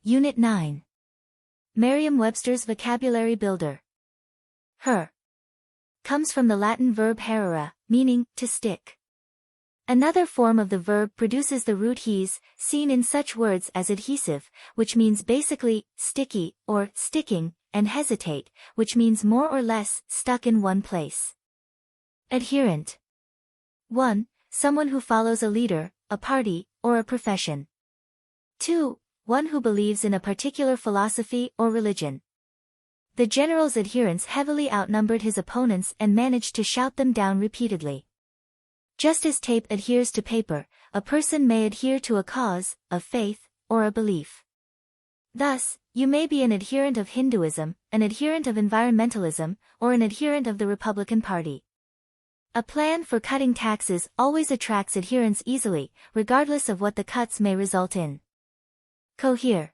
Unit 9. Merriam-Webster's Vocabulary Builder. Her comes from the Latin verb herere, meaning to stick. Another form of the verb produces the root hes, seen in such words as adhesive, which means basically sticky or sticking, and hesitate, which means more or less stuck in one place. Adherent. 1. Someone who follows a leader, a party, or a profession. 2. One who believes in a particular philosophy or religion. The general's adherents heavily outnumbered his opponents and managed to shout them down repeatedly. Just as tape adheres to paper, a person may adhere to a cause, a faith, or a belief. Thus, you may be an adherent of Hinduism, an adherent of environmentalism, or an adherent of the Republican Party. A plan for cutting taxes always attracts adherents easily, regardless of what the cuts may result in. Cohere.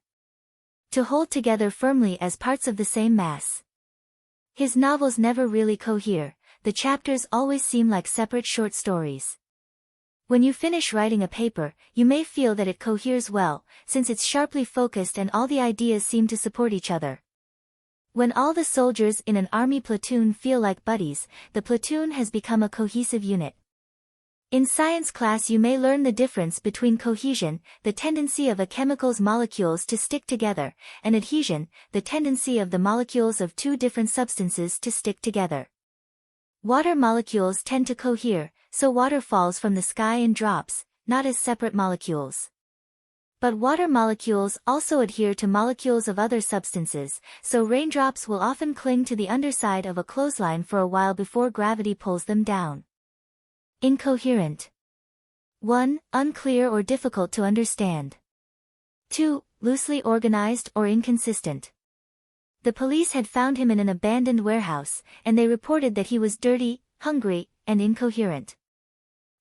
To hold together firmly as parts of the same mass. His novels never really cohere, the chapters always seem like separate short stories. When you finish writing a paper, you may feel that it coheres well, since it's sharply focused and all the ideas seem to support each other. When all the soldiers in an army platoon feel like buddies, the platoon has become a cohesive unit. In science class you may learn the difference between cohesion, the tendency of a chemical's molecules to stick together, and adhesion, the tendency of the molecules of two different substances to stick together. Water molecules tend to cohere, so water falls from the sky in drops, not as separate molecules. But water molecules also adhere to molecules of other substances, so raindrops will often cling to the underside of a clothesline for a while before gravity pulls them down. Incoherent. 1. Unclear or difficult to understand. 2. Loosely organized or inconsistent. The police had found him in an abandoned warehouse, and they reported that he was dirty, hungry, and incoherent.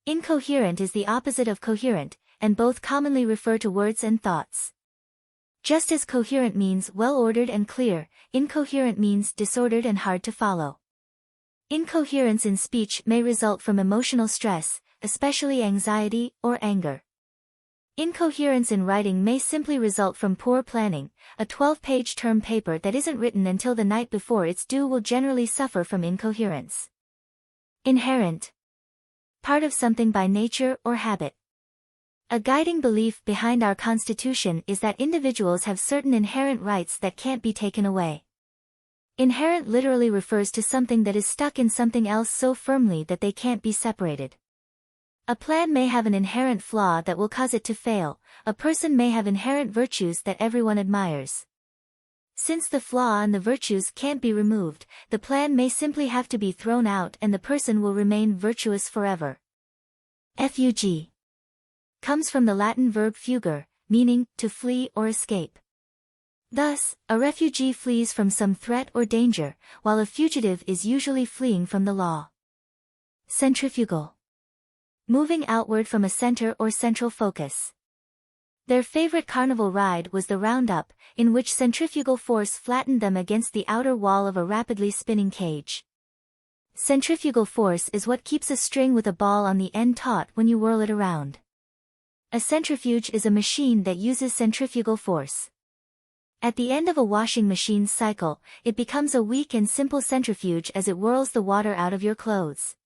Incoherent is the opposite of coherent, and both commonly refer to words and thoughts. Just as coherent means well-ordered and clear, incoherent means disordered and hard to follow. Incoherence in speech may result from emotional stress, especially anxiety or anger. Incoherence in writing may simply result from poor planning. A 12-page term paper that isn't written until the night before it's due will generally suffer from incoherence. Inherent. Part of something by nature or habit. A guiding belief behind our Constitution is that individuals have certain inherent rights that can't be taken away. Inherent literally refers to something that is stuck in something else so firmly that they can't be separated. A plan may have an inherent flaw that will cause it to fail. A person may have inherent virtues that everyone admires. Since the flaw and the virtues can't be removed, the plan may simply have to be thrown out and the person will remain virtuous forever. Fug. Comes from the Latin verb fugere, meaning to flee or escape. Thus, a refugee flees from some threat or danger, while a fugitive is usually fleeing from the law. Centrifugal. Moving outward from a center or central focus. Their favorite carnival ride was the roundup, in which centrifugal force flattened them against the outer wall of a rapidly spinning cage. Centrifugal force is what keeps a string with a ball on the end taut when you whirl it around. A centrifuge is a machine that uses centrifugal force. At the end of a washing machine's cycle, it becomes a weak and simple centrifuge as it whirls the water out of your clothes.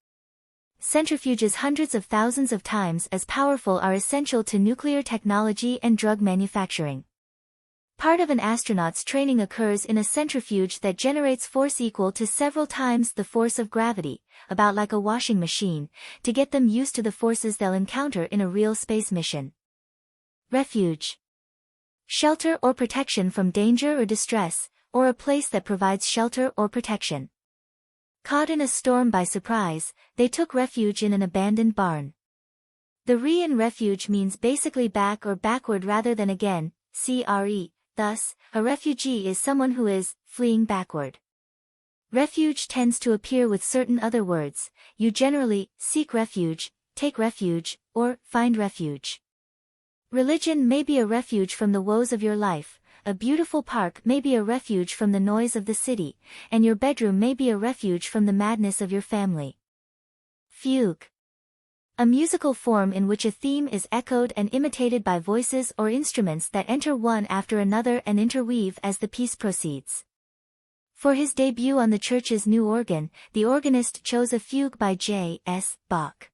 Centrifuges hundreds of thousands of times as powerful are essential to nuclear technology and drug manufacturing. Part of an astronaut's training occurs in a centrifuge that generates force equal to several times the force of gravity, about like a washing machine, to get them used to the forces they'll encounter in a real space mission. Refuge. Shelter or protection from danger or distress, or a place that provides shelter or protection. Caught in a storm by surprise, they took refuge in an abandoned barn. The re in refuge means basically back or backward rather than again, CRE, thus, a refugee is someone who is fleeing backward. Refuge tends to appear with certain other words. You generally seek refuge, take refuge, or find refuge. Religion may be a refuge from the woes of your life, a beautiful park may be a refuge from the noise of the city, and your bedroom may be a refuge from the madness of your family. Fugue. A musical form in which a theme is echoed and imitated by voices or instruments that enter one after another and interweave as the piece proceeds. For his debut on the church's new organ, the organist chose a fugue by J.S. Bach.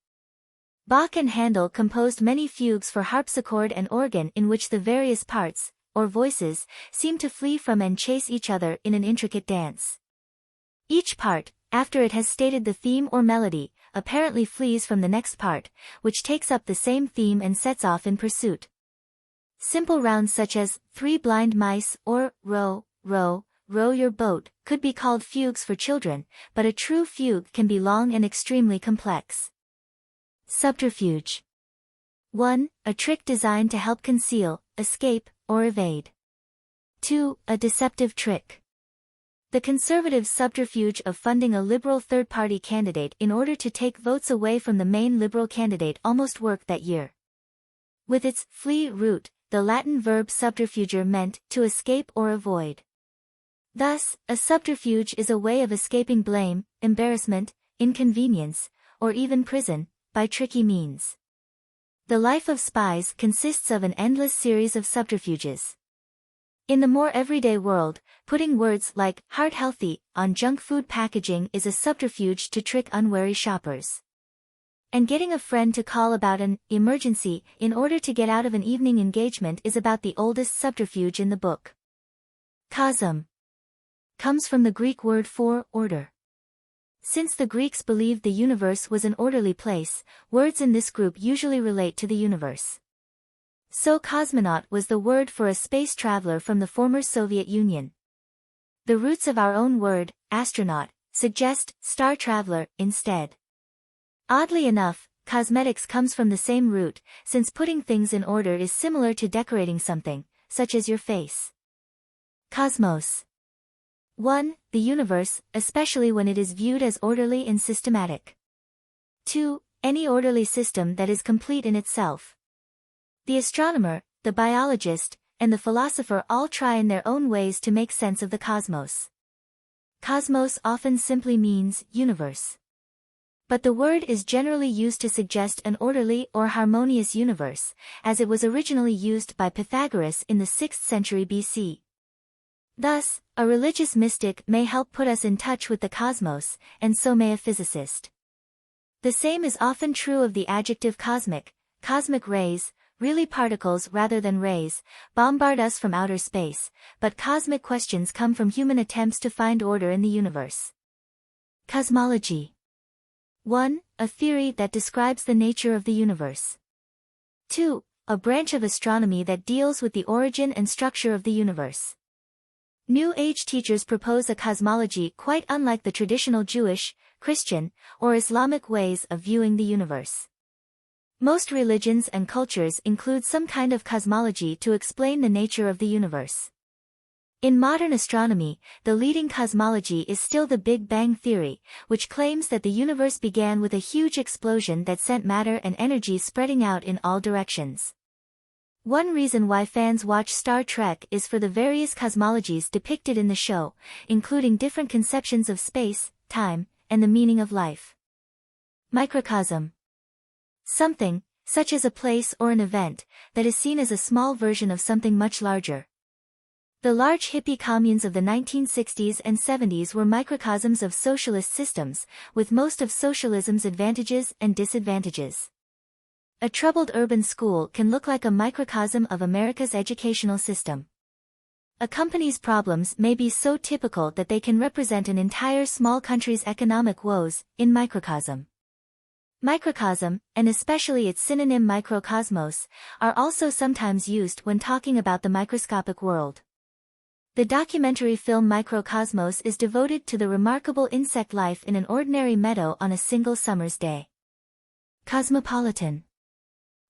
Bach and Handel composed many fugues for harpsichord and organ in which the various parts, or voices, seem to flee from and chase each other in an intricate dance. Each part, after it has stated the theme or melody, apparently flees from the next part, which takes up the same theme and sets off in pursuit. Simple rounds such as, 3 blind mice, or, row, row, row your boat, could be called fugues for children, but a true fugue can be long and extremely complex. Subterfuge. 1. A trick designed to help conceal, escape, or evade. 2. A deceptive trick. The conservatives' subterfuge of funding a liberal third-party candidate in order to take votes away from the main liberal candidate almost worked that year. With its flee root, the Latin verb subterfugere meant to escape or avoid. Thus, a subterfuge is a way of escaping blame, embarrassment, inconvenience, or even prison, by tricky means. The life of spies consists of an endless series of subterfuges. In the more everyday world, putting words like heart healthy on junk food packaging is a subterfuge to trick unwary shoppers. And getting a friend to call about an emergency in order to get out of an evening engagement is about the oldest subterfuge in the book. Cosm comes from the Greek word for order. Since the Greeks believed the universe was an orderly place, words in this group usually relate to the universe. So cosmonaut was the word for a space traveler from the former Soviet Union. The roots of our own word, astronaut, suggest star traveler instead. Oddly enough, cosmetics comes from the same root, since putting things in order is similar to decorating something, such as your face. Cosmos. 1. The universe, especially when it is viewed as orderly and systematic. 2. Any orderly system that is complete in itself. The astronomer, the biologist, and the philosopher all try in their own ways to make sense of the cosmos. Cosmos often simply means universe. But the word is generally used to suggest an orderly or harmonious universe, as it was originally used by Pythagoras in the 6th century BC. Thus, a religious mystic may help put us in touch with the cosmos, and so may a physicist. The same is often true of the adjective cosmic. Cosmic rays, really particles rather than rays, bombard us from outer space, but cosmic questions come from human attempts to find order in the universe. Cosmology. 1. A theory that describes the nature of the universe. 2. A branch of astronomy that deals with the origin and structure of the universe. New Age teachers propose a cosmology quite unlike the traditional Jewish, Christian, or Islamic ways of viewing the universe. Most religions and cultures include some kind of cosmology to explain the nature of the universe. In modern astronomy, the leading cosmology is still the Big Bang theory, which claims that the universe began with a huge explosion that sent matter and energy spreading out in all directions. One reason why fans watch Star Trek is for the various cosmologies depicted in the show, including different conceptions of space, time, and the meaning of life. Microcosm. Something, such as a place or an event, that is seen as a small version of something much larger. The large hippie communes of the 1960s and 70s were microcosms of socialist systems, with most of socialism's advantages and disadvantages. A troubled urban school can look like a microcosm of America's educational system. A company's problems may be so typical that they can represent an entire small country's economic woes, in microcosm. Microcosm, and especially its synonym microcosmos, are also sometimes used when talking about the microscopic world. The documentary film Microcosmos is devoted to the remarkable insect life in an ordinary meadow on a single summer's day. Cosmopolitan.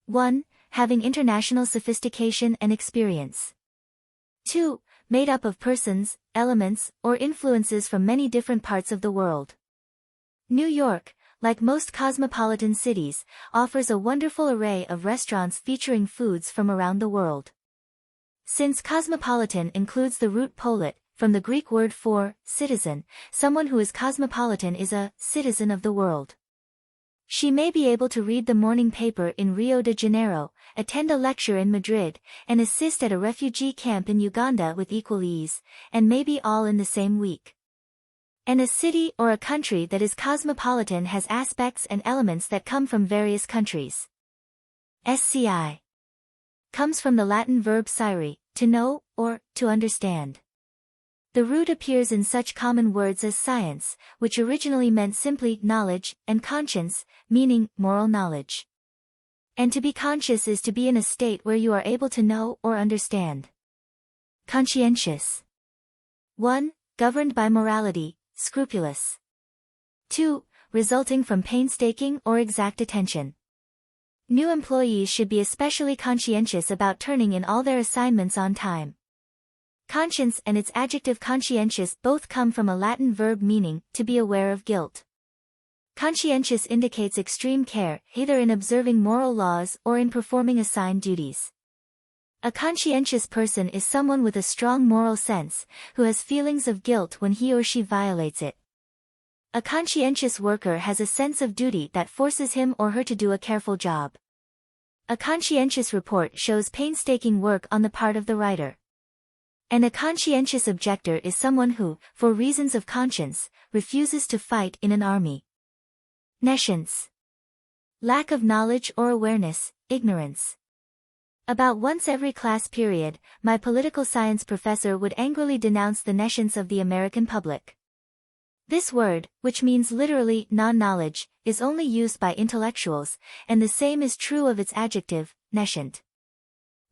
1. Having international sophistication and experience. 2. Made up of persons, elements, or influences from many different parts of the world. New York, like most cosmopolitan cities, offers a wonderful array of restaurants featuring foods from around the world. Since cosmopolitan includes the root polit, from the Greek word for citizen, someone who is cosmopolitan is a citizen of the world. She may be able to read the morning paper in Rio de Janeiro, attend a lecture in Madrid, and assist at a refugee camp in Uganda with equal ease, and maybe all in the same week. And a city or a country that is cosmopolitan has aspects and elements that come from various countries. SCI comes from the Latin verb scire, to know, or to understand. The root appears in such common words as science, which originally meant simply knowledge, and conscience, meaning moral knowledge. And to be conscious is to be in a state where you are able to know or understand. Conscientious. 1. Governed by morality, scrupulous. 2. Resulting from painstaking or exact attention. New employees should be especially conscientious about turning in all their assignments on time. Conscience and its adjective conscientious both come from a Latin verb meaning to be aware of guilt. Conscientious indicates extreme care, either in observing moral laws or in performing assigned duties. A conscientious person is someone with a strong moral sense, who has feelings of guilt when he or she violates it. A conscientious worker has a sense of duty that forces him or her to do a careful job. A conscientious report shows painstaking work on the part of the writer. And a conscientious objector is someone who, for reasons of conscience, refuses to fight in an army. Nescience. Lack of knowledge or awareness, ignorance. About once every class period, my political science professor would angrily denounce the nescience of the American public. This word, which means literally non-knowledge, is only used by intellectuals, and the same is true of its adjective, nescient.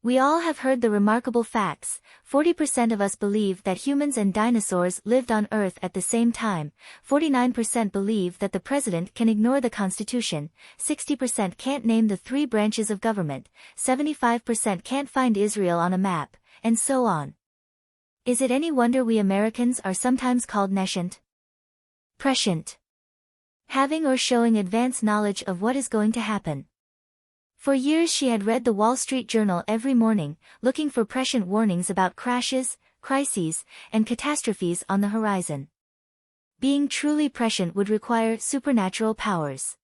We all have heard the remarkable facts. 40% of us believe that humans and dinosaurs lived on Earth at the same time, 49% believe that the president can ignore the Constitution, 60% can't name the 3 branches of government, 75% can't find Israel on a map, and so on. Is it any wonder we Americans are sometimes called nescient? Prescient. Having or showing advance knowledge of what is going to happen. For years she had read the Wall Street Journal every morning, looking for prescient warnings about crashes, crises, and catastrophes on the horizon. Being truly prescient would require supernatural powers.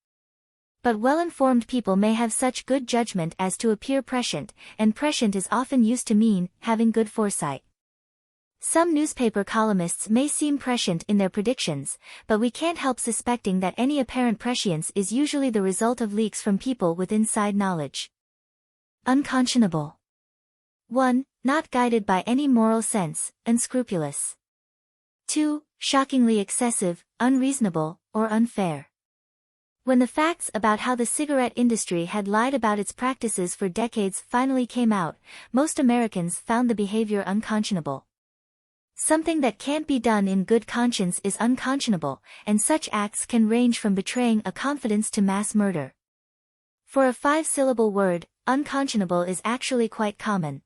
But well-informed people may have such good judgment as to appear prescient, and prescient is often used to mean having good foresight. Some newspaper columnists may seem prescient in their predictions, but we can't help suspecting that any apparent prescience is usually the result of leaks from people with inside knowledge. Unconscionable. 1. Not guided by any moral sense, unscrupulous. 2. Shockingly excessive, unreasonable, or unfair. When the facts about how the cigarette industry had lied about its practices for decades finally came out, most Americans found the behavior unconscionable. Something that can't be done in good conscience is unconscionable, and such acts can range from betraying a confidence to mass murder. For a 5-syllable word, unconscionable is actually quite common.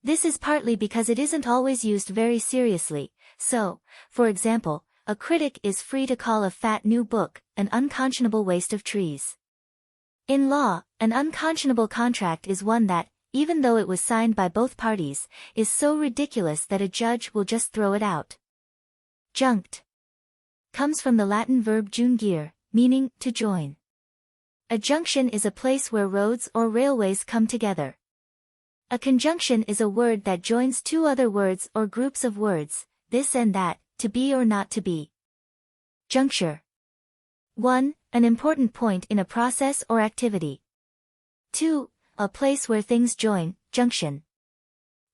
This is partly because it isn't always used very seriously, so, for example, a critic is free to call a fat new book an unconscionable waste of trees. In law, an unconscionable contract is one that, even though it was signed by both parties, is so ridiculous that a judge will just throw it out. Junct. Comes from the Latin verb jungere, meaning to join. A junction is a place where roads or railways come together. A conjunction is a word that joins 2 other words or groups of words, this and that, to be or not to be. Juncture. 1. An important point in a process or activity. 2. A place where things join, junction.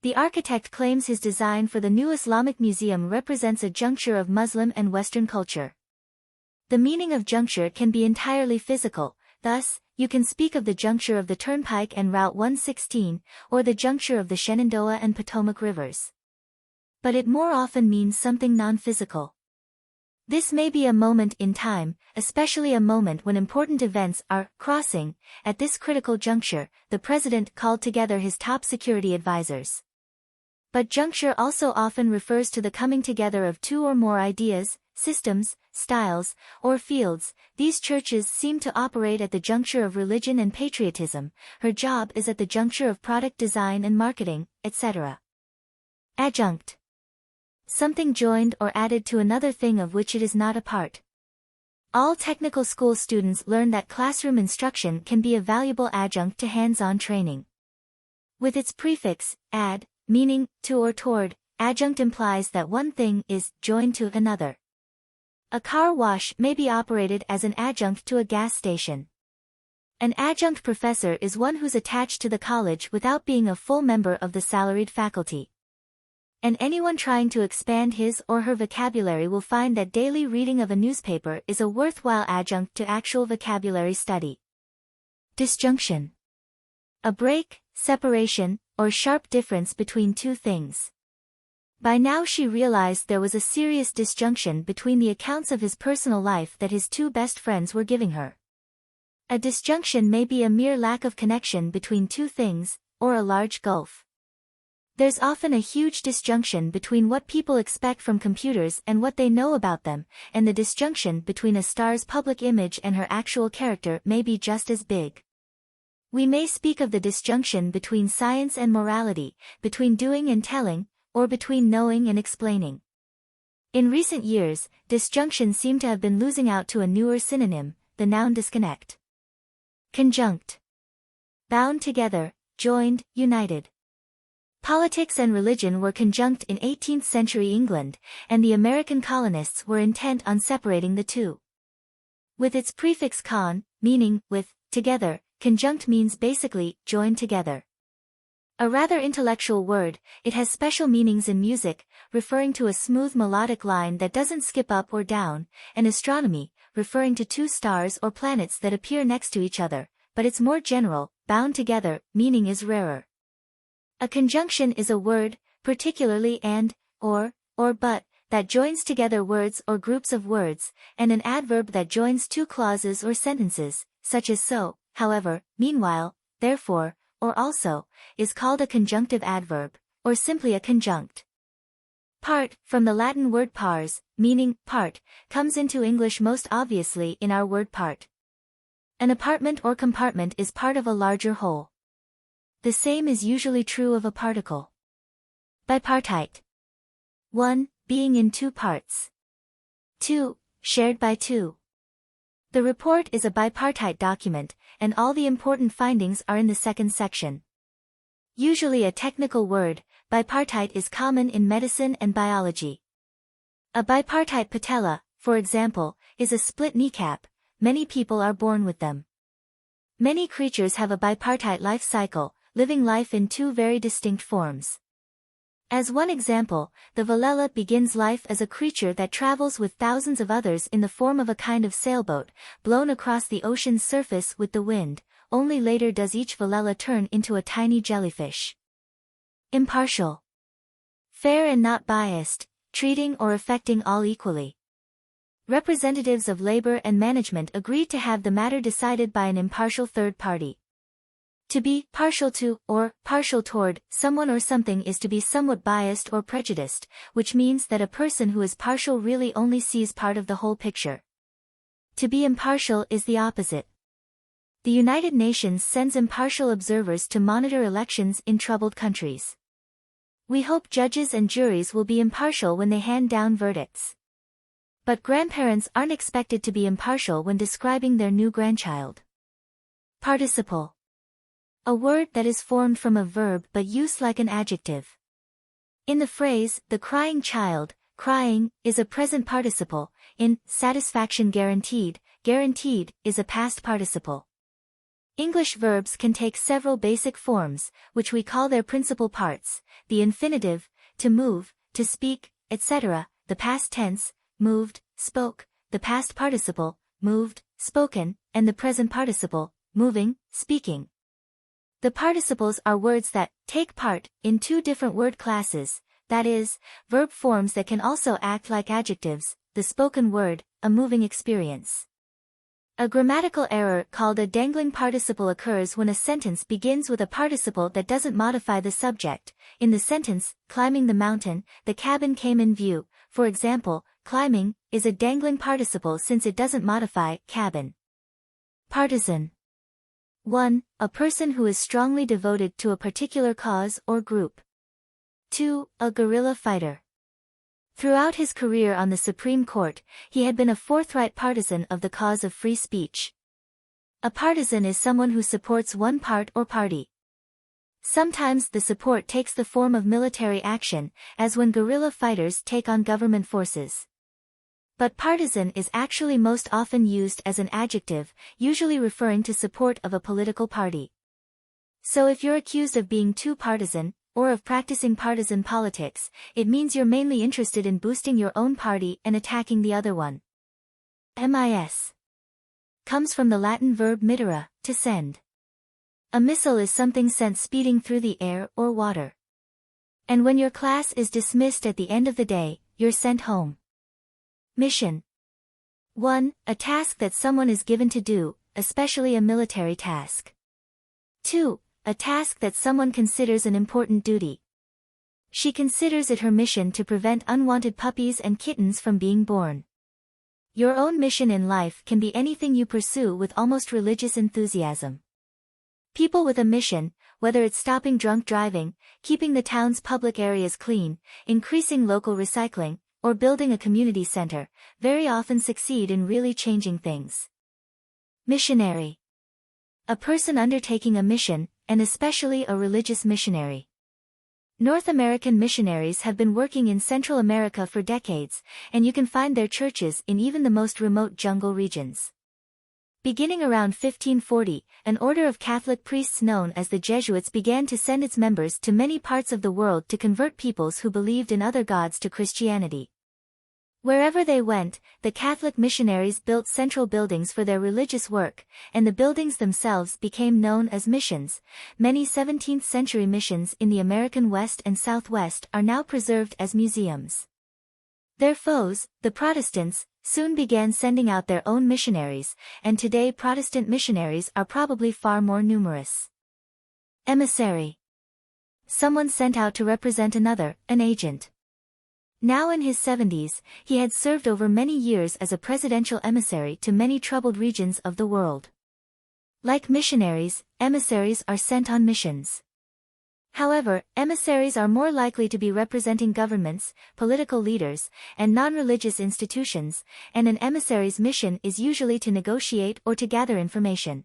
The architect claims his design for the new Islamic museum represents a juncture of Muslim and Western culture. The meaning of juncture can be entirely physical, thus, you can speak of the juncture of the Turnpike and Route 116, or the juncture of the Shenandoah and Potomac rivers. But it more often means something non-physical. This may be a moment in time, especially a moment when important events are crossing. At this critical juncture, the president called together his top security advisors. But juncture also often refers to the coming together of 2 or more ideas, systems, styles, or fields. These churches seem to operate at the juncture of religion and patriotism. Her job is at the juncture of product design and marketing, etc. Adjunct. Something joined or added to another thing of which it is not a part. All technical school students learn that classroom instruction can be a valuable adjunct to hands-on training. With its prefix, ad, meaning to or toward, adjunct implies that one thing is joined to another. A car wash may be operated as an adjunct to a gas station. An adjunct professor is one who's attached to the college without being a full member of the salaried faculty. And anyone trying to expand his or her vocabulary will find that daily reading of a newspaper is a worthwhile adjunct to actual vocabulary study. Disjunction. A break, separation, or sharp difference between two things. By now she realized there was a serious disjunction between the accounts of his personal life that his two best friends were giving her. A disjunction may be a mere lack of connection between two things, or a large gulf. There's often a huge disjunction between what people expect from computers and what they know about them, and the disjunction between a star's public image and her actual character may be just as big. We may speak of the disjunction between science and morality, between doing and telling, or between knowing and explaining. In recent years, disjunction seem to have been losing out to a newer synonym, the noun disconnect. Conjunct. Bound together, joined, united. Politics and religion were conjunct in 18th century England, and the American colonists were intent on separating the two. With its prefix con, meaning with, together, conjunct means basically joined together. A rather intellectual word, it has special meanings in music, referring to a smooth melodic line that doesn't skip up or down, and astronomy, referring to two stars or planets that appear next to each other, but its more general, bound together, meaning is rarer. A conjunction is a word, particularly and, or but, that joins together words or groups of words, and an adverb that joins two clauses or sentences, such as so, however, meanwhile, therefore, or also, is called a conjunctive adverb, or simply a conjunct. Part, from the Latin word pars, meaning part, comes into English most obviously in our word part. An apartment or compartment is part of a larger whole. The same is usually true of a particle. Bipartite. 1. Being in two parts. 2. Shared by two. The report is a bipartite document, and all the important findings are in the second section. Usually a technical word, bipartite is common in medicine and biology. A bipartite patella, for example, is a split kneecap. Many people are born with them. Many creatures have a bipartite life cycle, living life in two very distinct forms. As one example, the Velella begins life as a creature that travels with thousands of others in the form of a kind of sailboat, blown across the ocean's surface with the wind, only later does each Velella turn into a tiny jellyfish. Impartial. Fair and not biased, treating or affecting all equally. Representatives of labor and management agreed to have the matter decided by an impartial third party. To be partial to, or partial toward, someone or something is to be somewhat biased or prejudiced, which means that a person who is partial really only sees part of the whole picture. To be impartial is the opposite. The United Nations sends impartial observers to monitor elections in troubled countries. We hope judges and juries will be impartial when they hand down verdicts. But grandparents aren't expected to be impartial when describing their new grandchild. Participle. A word that is formed from a verb but used like an adjective. In the phrase, the crying child, crying, is a present participle. In satisfaction guaranteed, guaranteed is a past participle. English verbs can take several basic forms, which we call their principal parts: the infinitive, to move, to speak, etc., the past tense, moved, spoke, the past participle, moved, spoken, and the present participle, moving, speaking. The participles are words that take part in two different word classes, that is, verb forms that can also act like adjectives, the spoken word, a moving experience. A grammatical error called a dangling participle occurs when a sentence begins with a participle that doesn't modify the subject. In the sentence, climbing the mountain, the cabin came in view. For example, climbing is a dangling participle since it doesn't modify cabin. Partisan. 1. A person who is strongly devoted to a particular cause or group. 2. A guerrilla fighter. Throughout his career on the Supreme Court, he had been a forthright partisan of the cause of free speech. A partisan is someone who supports one part or party. Sometimes the support takes the form of military action, as when guerrilla fighters take on government forces. But partisan is actually most often used as an adjective, usually referring to support of a political party. So if you're accused of being too partisan, or of practicing partisan politics, it means you're mainly interested in boosting your own party and attacking the other one. MIS comes from the Latin verb mittere, to send. A missile is something sent speeding through the air or water. And when your class is dismissed at the end of the day, you're sent home. Mission. 1. A task that someone is given to do, especially a military task. 2. A task that someone considers an important duty. She considers it her mission to prevent unwanted puppies and kittens from being born. Your own mission in life can be anything you pursue with almost religious enthusiasm. People with a mission, whether it's stopping drunk driving, keeping the town's public areas clean, increasing local recycling, or building a community center, very often succeed in really changing things. Missionary. A person undertaking a mission, and especially a religious missionary. North American missionaries have been working in Central America for decades, and you can find their churches in even the most remote jungle regions. Beginning around 1540, an order of Catholic priests known as the Jesuits began to send its members to many parts of the world to convert peoples who believed in other gods to Christianity. Wherever they went, the Catholic missionaries built central buildings for their religious work, and the buildings themselves became known as missions. Many 17th-century missions in the American West and Southwest are now preserved as museums. Their foes, the Protestants, soon began sending out their own missionaries, and today Protestant missionaries are probably far more numerous. Emissary. Someone sent out to represent another, an agent. Now in his 70s, he had served over many years as a presidential emissary to many troubled regions of the world. Like missionaries, emissaries are sent on missions. However, emissaries are more likely to be representing governments, political leaders, and non-religious institutions, and an emissary's mission is usually to negotiate or to gather information.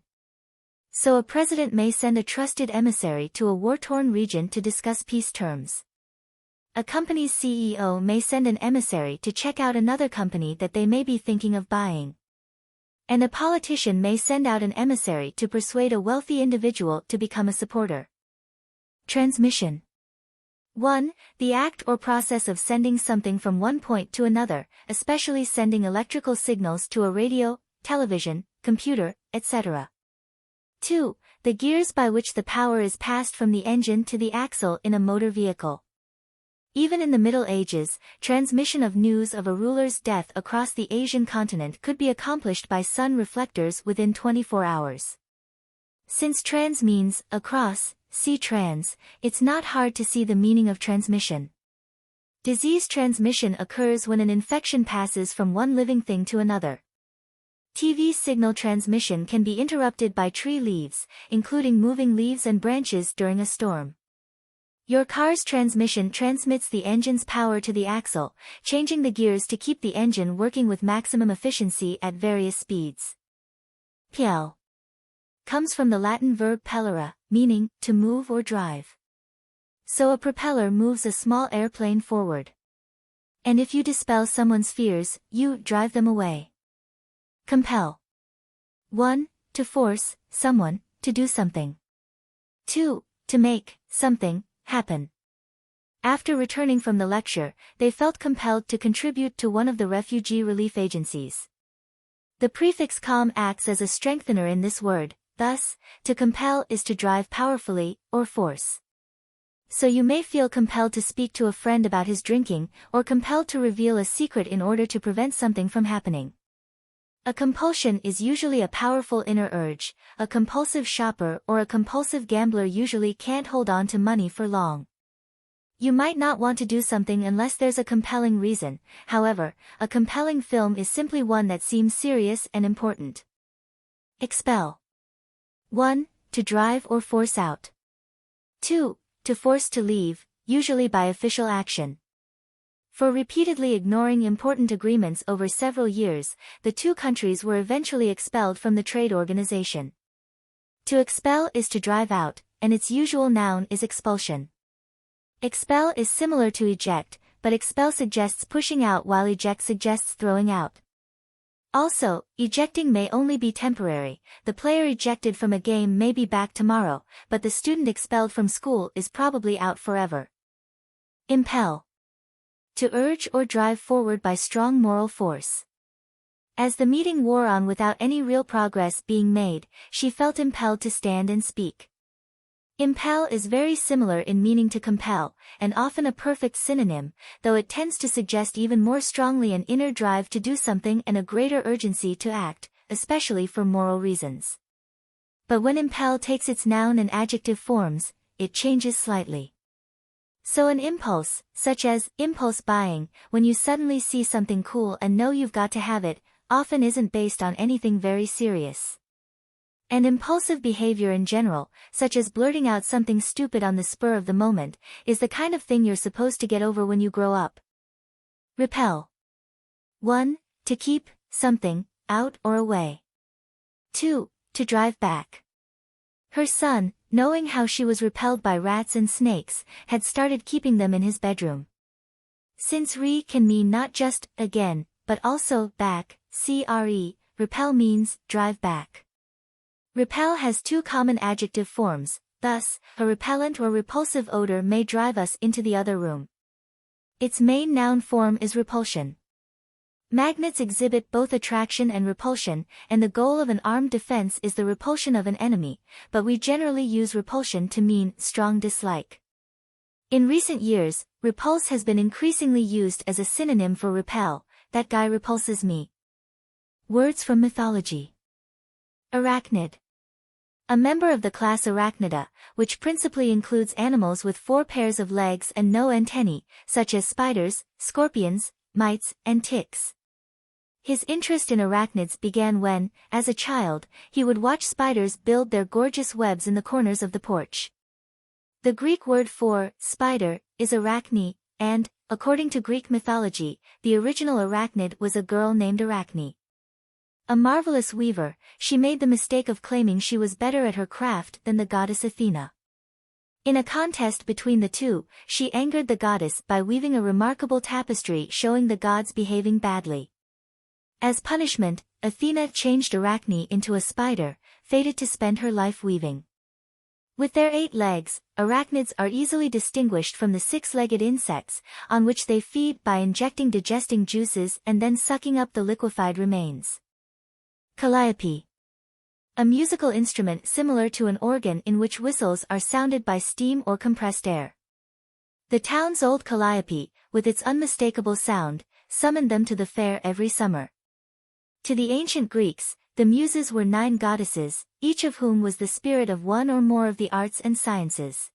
So a president may send a trusted emissary to a war-torn region to discuss peace terms. A company's CEO may send an emissary to check out another company that they may be thinking of buying. And a politician may send out an emissary to persuade a wealthy individual to become a supporter. Transmission. 1. The act or process of sending something from one point to another, especially sending electrical signals to a radio, television, computer, etc. 2. The gears by which the power is passed from the engine to the axle in a motor vehicle. Even in the Middle Ages, transmission of news of a ruler's death across the Asian continent could be accomplished by sun reflectors within 24 hours. Since trans means across, see trans, it's not hard to see the meaning of transmission. Disease transmission occurs when an infection passes from one living thing to another. TV signal transmission can be interrupted by tree leaves, including moving leaves and branches during a storm. Your car's transmission transmits the engine's power to the axle, changing the gears to keep the engine working with maximum efficiency at various speeds. PL comes from the Latin verb pellere, meaning to move or drive. So a propeller moves a small airplane forward. And if you dispel someone's fears, you drive them away. Compel. 1. To force someone to do something. 2. To make something happen. After returning from the lecture, they felt compelled to contribute to one of the refugee relief agencies. The prefix com acts as a strengthener in this word, thus, to compel is to drive powerfully, or force. So you may feel compelled to speak to a friend about his drinking, or compelled to reveal a secret in order to prevent something from happening. A compulsion is usually a powerful inner urge. A compulsive shopper or a compulsive gambler usually can't hold on to money for long. You might not want to do something unless there's a compelling reason. However, a compelling film is simply one that seems serious and important. Expel. 1. To drive or force out. 2. To force to leave, usually by official action. For repeatedly ignoring important agreements over several years, the two countries were eventually expelled from the trade organization. To expel is to drive out, and its usual noun is expulsion. Expel is similar to eject, but expel suggests pushing out while eject suggests throwing out. Also, ejecting may only be temporary. The player ejected from a game may be back tomorrow, but the student expelled from school is probably out forever. Impel. To urge or drive forward by strong moral force. As the meeting wore on without any real progress being made, she felt impelled to stand and speak. Impel is very similar in meaning to compel, and often a perfect synonym, though it tends to suggest even more strongly an inner drive to do something and a greater urgency to act, especially for moral reasons. But when impel takes its noun and adjective forms, it changes slightly. So an impulse, such as impulse buying, when you suddenly see something cool and know you've got to have it, often isn't based on anything very serious. And impulsive behavior in general, such as blurting out something stupid on the spur of the moment, is the kind of thing you're supposed to get over when you grow up. Repel. 1. To keep something out or away. 2. To drive back. Her son, knowing how she was repelled by rats and snakes, had started keeping them in his bedroom. Since re can mean not just again, but also back, repel means drive back. Repel has two common adjective forms, thus, a repellent or repulsive odor may drive us into the other room. Its main noun form is repulsion. Magnets exhibit both attraction and repulsion, and the goal of an armed defense is the repulsion of an enemy, but we generally use repulsion to mean strong dislike. In recent years, repulse has been increasingly used as a synonym for repel. That guy repulses me. Words from mythology. Arachnid. A member of the class Arachnida, which principally includes animals with 4 pairs of legs and no antennae, such as spiders, scorpions, mites, and ticks. His interest in arachnids began when, as a child, he would watch spiders build their gorgeous webs in the corners of the porch. The Greek word for spider is arachne, and, according to Greek mythology, the original arachnid was a girl named Arachne. A marvelous weaver, she made the mistake of claiming she was better at her craft than the goddess Athena. In a contest between the two, she angered the goddess by weaving a remarkable tapestry showing the gods behaving badly. As punishment, Athena changed Arachne into a spider, fated to spend her life weaving. With their 8 legs, arachnids are easily distinguished from the 6-legged insects, on which they feed by injecting digesting juices and then sucking up the liquefied remains. Calliope. A musical instrument similar to an organ in which whistles are sounded by steam or compressed air. The town's old Calliope, with its unmistakable sound, summoned them to the fair every summer. To the ancient Greeks, the Muses were 9 goddesses, each of whom was the spirit of one or more of the arts and sciences.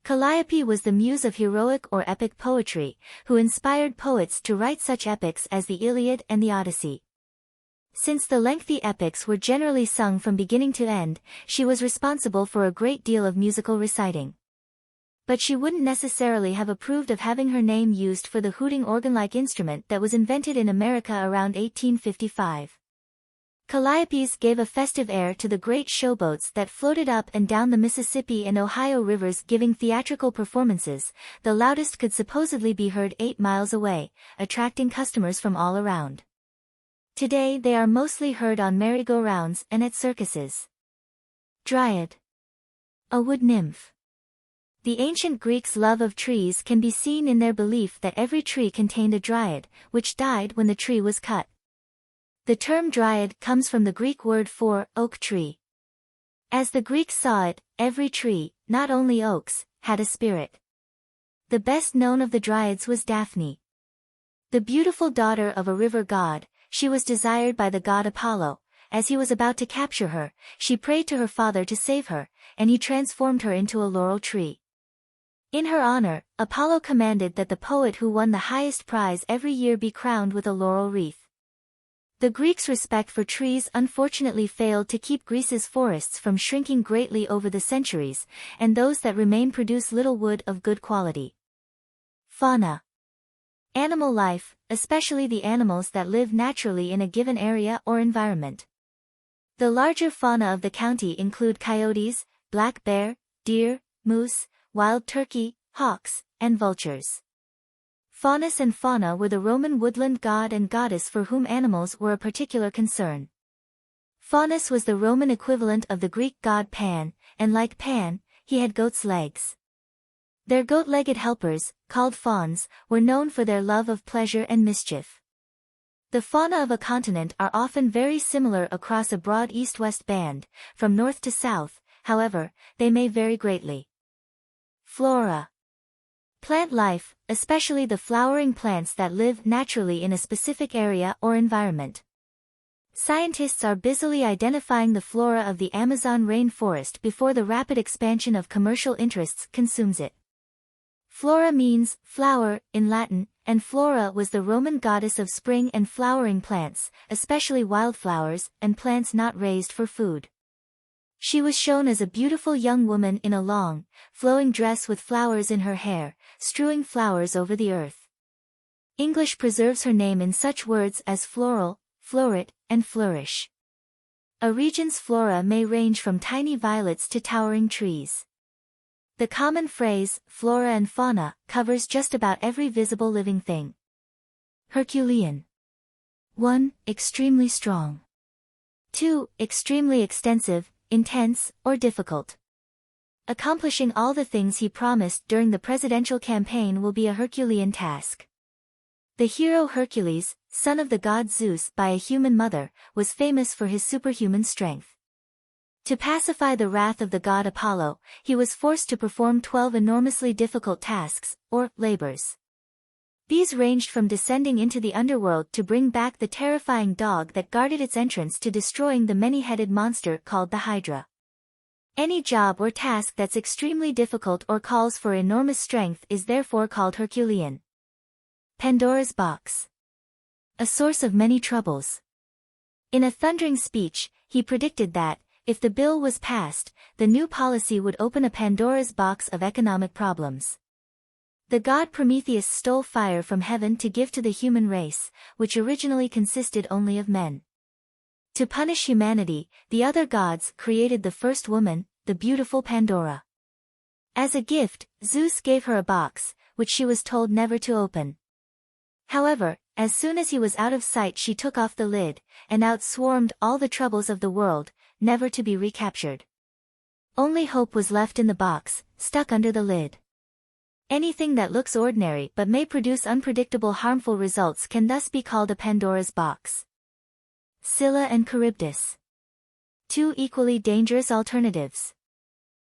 Calliope was the muse of heroic or epic poetry, who inspired poets to write such epics as the Iliad and the Odyssey. Since the lengthy epics were generally sung from beginning to end, she was responsible for a great deal of musical reciting. But she wouldn't necessarily have approved of having her name used for the hooting organ-like instrument that was invented in America around 1855. Calliopes gave a festive air to the great showboats that floated up and down the Mississippi and Ohio rivers giving theatrical performances. The loudest could supposedly be heard 8 miles away, attracting customers from all around. Today they are mostly heard on merry-go-rounds and at circuses. Dryad. A wood nymph. The ancient Greeks' love of trees can be seen in their belief that every tree contained a dryad, which died when the tree was cut. The term dryad comes from the Greek word for oak tree. As the Greeks saw it, every tree, not only oaks, had a spirit. The best known of the dryads was Daphne. The beautiful daughter of a river god, she was desired by the god Apollo. As he was about to capture her, she prayed to her father to save her, and he transformed her into a laurel tree. In her honor, Apollo commanded that the poet who won the highest prize every year be crowned with a laurel wreath. The Greeks' respect for trees unfortunately failed to keep Greece's forests from shrinking greatly over the centuries, and those that remain produce little wood of good quality. Fauna. Animal life, especially the animals that live naturally in a given area or environment. The larger fauna of the county include coyotes, black bear, deer, moose, wild turkey, hawks, and vultures. Faunus and Fauna were the Roman woodland god and goddess for whom animals were a particular concern. Faunus was the Roman equivalent of the Greek god Pan, and like Pan, he had goat's legs. Their goat-legged helpers, called fauns, were known for their love of pleasure and mischief. The fauna of a continent are often very similar across a broad east-west band, from north to south, however, they may vary greatly. Flora. Plant life, especially the flowering plants that live naturally in a specific area or environment. Scientists are busily identifying the flora of the Amazon rainforest before the rapid expansion of commercial interests consumes it. Flora means flower in Latin, and Flora was the Roman goddess of spring and flowering plants, especially wildflowers and plants not raised for food. She was shown as a beautiful young woman in a long, flowing dress with flowers in her hair, strewing flowers over the earth. English preserves her name in such words as floral, floret, and flourish. A region's flora may range from tiny violets to towering trees. The common phrase, flora and fauna, covers just about every visible living thing. Herculean. 1. Extremely strong. 2. Extremely extensive, intense, or difficult. Accomplishing all the things he promised during the presidential campaign will be a Herculean task. The hero Hercules, son of the god Zeus by a human mother, was famous for his superhuman strength. To pacify the wrath of the god Apollo, he was forced to perform 12 enormously difficult tasks, or labors. These ranged from descending into the underworld to bring back the terrifying dog that guarded its entrance to destroying the many-headed monster called the Hydra. Any job or task that's extremely difficult or calls for enormous strength is therefore called Herculean. Pandora's box. A source of many troubles. In a thundering speech, he predicted that, if the bill was passed, the new policy would open a Pandora's box of economic problems. The god Prometheus stole fire from heaven to give to the human race, which originally consisted only of men. To punish humanity, the other gods created the first woman, the beautiful Pandora. As a gift, Zeus gave her a box, which she was told never to open. However, as soon as he was out of sight she took off the lid, and out swarmed all the troubles of the world, never to be recaptured. Only hope was left in the box, stuck under the lid. Anything that looks ordinary but may produce unpredictable harmful results can thus be called a Pandora's box. Scylla and Charybdis. 2 equally dangerous alternatives.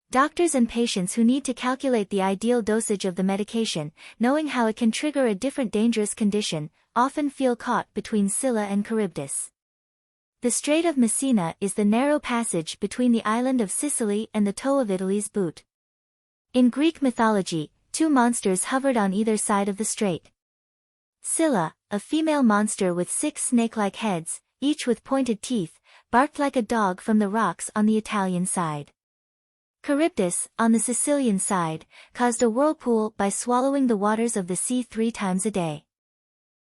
Doctors and patients who need to calculate the ideal dosage of the medication, knowing how it can trigger a different dangerous condition, often feel caught between Scylla and Charybdis. The Strait of Messina is the narrow passage between the island of Sicily and the toe of Italy's boot. In Greek mythology, 2 monsters hovered on either side of the strait. Scylla, a female monster with 6 snake-like heads, each with pointed teeth, barked like a dog from the rocks on the Italian side. Charybdis, on the Sicilian side, caused a whirlpool by swallowing the waters of the sea 3 times a day.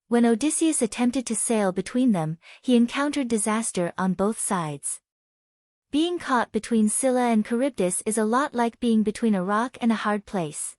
When Odysseus attempted to sail between them, he encountered disaster on both sides. Being caught between Scylla and Charybdis is a lot like being between a rock and a hard place.